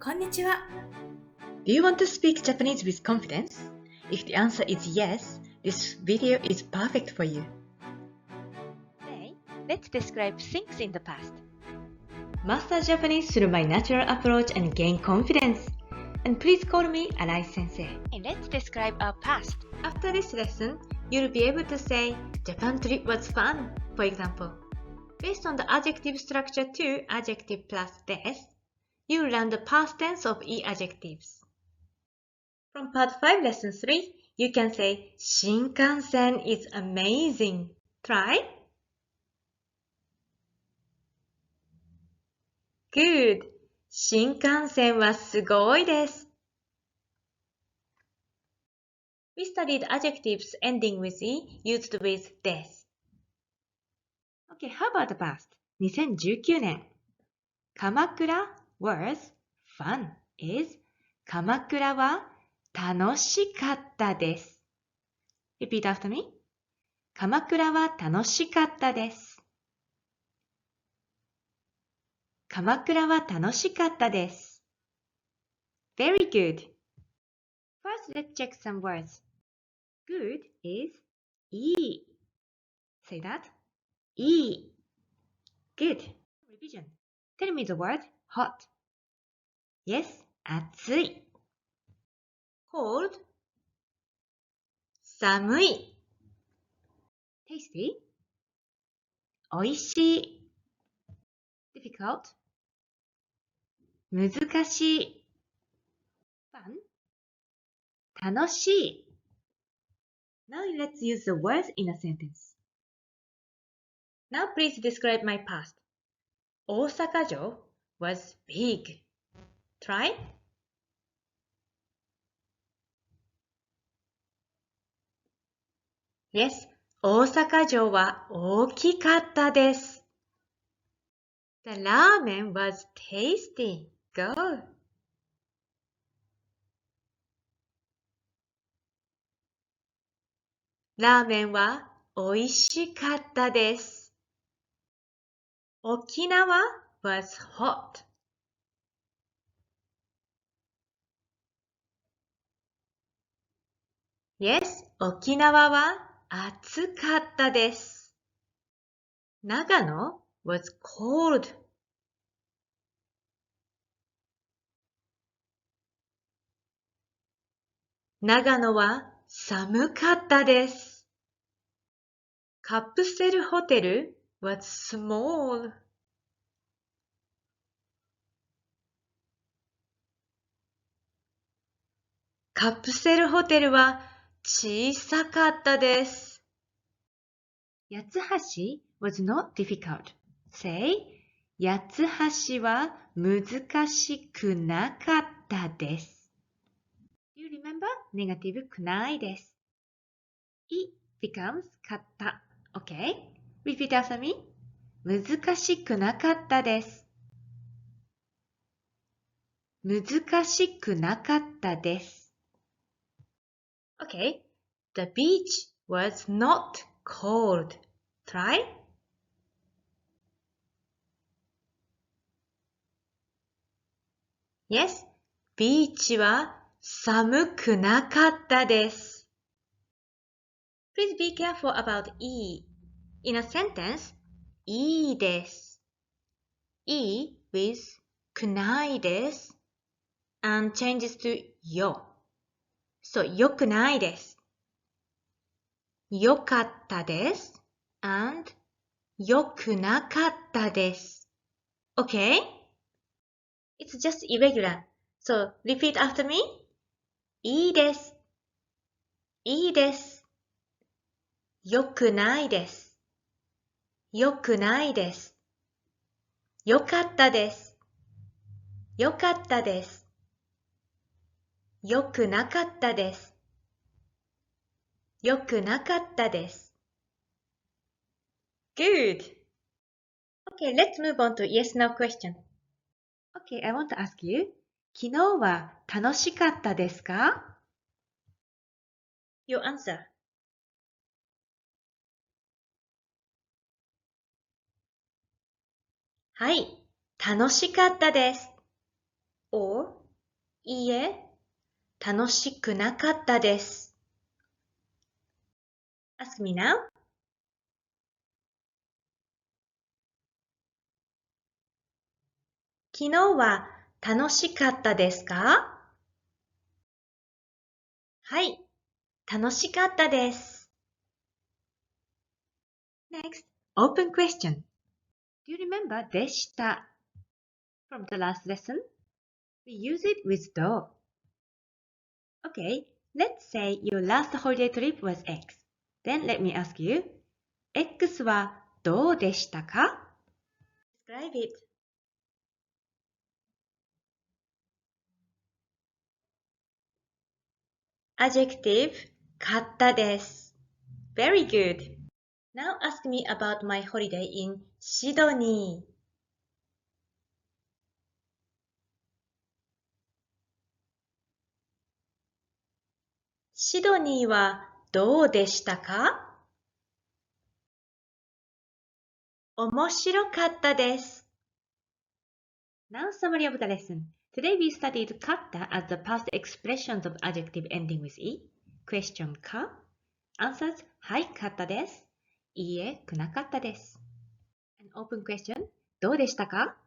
こんにちは。Do you want to speak Japanese with confidence? If the answer is yes, this video is perfect for you. Today, let's describe things in the past. Master Japanese through my natural approach and gain confidence. And please call me Arai sensei. And let's describe our past. After this lesson, you'll be able to say Japan trip was fun, for example. Based on the adjective structure 2, adjective plus des, you learn the past tense of e-adjectives. From part 5, lesson 3, you can say Shinkansen is amazing. Try. Good. 新幹線はすごいです。We studied adjectives ending with e used with des. Okay, how about the past? 2019年。鎌倉 was fun is 鎌倉は楽しかったです。Repeat after me. 鎌倉は楽しかったです。鎌倉は楽しかったです。Very good. First, let's check some words. Good is E. Say that. E. Good. Revision. Tell me the word hot. Yes, 暑い。Cold. 寒い。Tasty. おいしい。Difficult. 難しい。Fun. 楽しい。Now let's use the words in a sentence. Now please describe my past. 大阪城 was big. Try. Yes, 大阪城は大きかったです。The ramen was tasty. Go. ラーメンは美味しかったです。沖縄 was hot. Yes, 沖縄は暑かったです。長野 was cold.長野は寒かったです。カプセルホテル was small. カプセルホテルは小さかったです。八つ橋 was not difficult. Say, 八つ橋は難しくなかったです。Do you remember? Negative くないです。い becomes かった。Okay? Repeat after me. 難しくなかったです。難しくなかったです。Okay. The beach was not cold. Try. Yes. ビーチは寒くなかったです。Please be careful about E. In a sentence, いいです。E with くないです and changes to よ。So, よくないです。よかったです and よくなかったです。Okay? It's just irregular. So, repeat after me. いいです。いいです。よくないです。よくないです。よかったです。よかったです。よくなかったです。よくなかったです。Good! Okay, let's move on to yes-no question. Okay, I want to ask you, 昨日は楽しかったですか? Your answer. はい、楽しかったです。or いいえ、楽しくなかったです。Ask me now. 昨日は楽しかったですか？はい、楽しかったです。Next, open question. Do you remember でした from the last lesson? We use it with ど。Okay, let's say your last holiday trip was X. Then let me ask you, X はどうでしたか？ Describe it. Adjective 買ったです。Very good. Now ask me about my holiday in Sydney. シドニーはどうでしたか？面白かったです。Now summary of the lesson. Today we studied かった as the past expressions of adjective ending with e. Question か Answers はい、かったです。いいえ、くなかったです。An open question どうでしたか？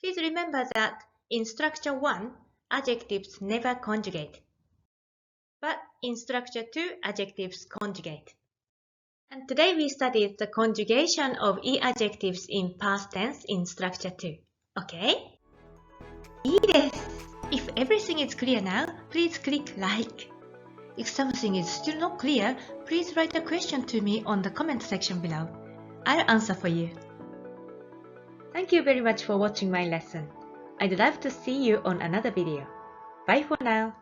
Please remember that in structure 1, adjectives never conjugate. But in structure 2, adjectives conjugate. And today we studied the conjugation of e adjectives in past tense in structure 2. Okay? いいです。If everything is clear now, please click like. If something is still not clear, please write a question to me on the comment section below. I'll answer for you. Thank you very much for watching my lesson. I'd love to see you on another video. Bye for now.